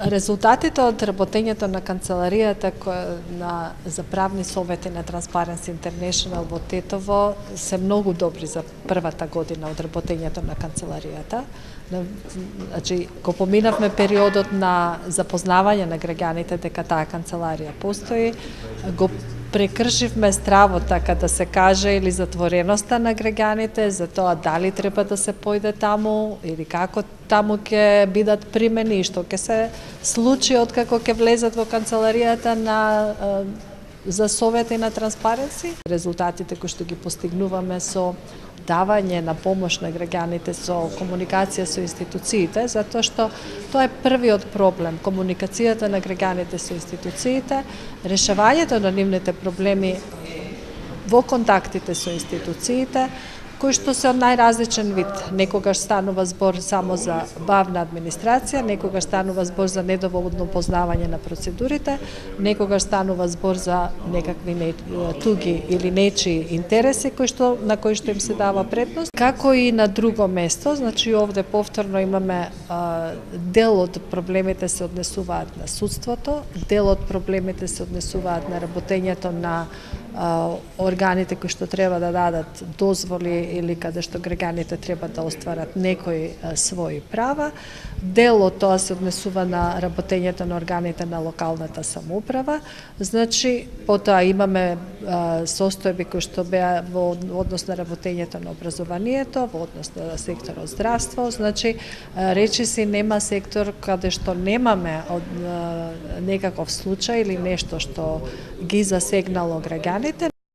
Резултатите од работењето на канцеларијата за правни совети на Transparency International во Тетово се многу добри за првата година од работењето на канцеларијата. Значи, го поминавме периодот на запознавање на граѓаните дека таа канцеларија постои, го прекршивме здраво, така да се каже, или затвореноста на граѓаните за тоа дали треба да се појде таму или како таму ќе бидат примени и што ќе се случи откако ќе влезат во канцеларијата за совети на Transparency. Резултатите кои што ги постигнуваме со давање на помош на граѓаните, со комуникација со институциите, затоа што тоа е првиот проблем, комуникацијата на граѓаните со институциите, решавањето на нивните проблеми во контактите со институциите, кои што се од најразличен вид. Некогаш станува збор само за бавна администрација, некогаш станува збор за недоволно познавање на процедурите, некогаш станува збор за некакви туги или нечии интереси на кои што им се дава предност. Како и на друго место, значи овде повторно имаме дел од проблемите се однесуваат на судството, дел од проблемите се однесуваат на работењето на органите кои што треба да дадат дозволи или каде што граѓаните треба да остварат некои своји права. Дел од тоа се однесува на работењето на органите на локалната самоуправа. Значи, потоа имаме состојби кои што беа во однос на работењето на образованието, во однос на секторот здравство. Значи, речиси нема сектор каде што немаме некаков случај или нешто што ги засегнало граѓаните.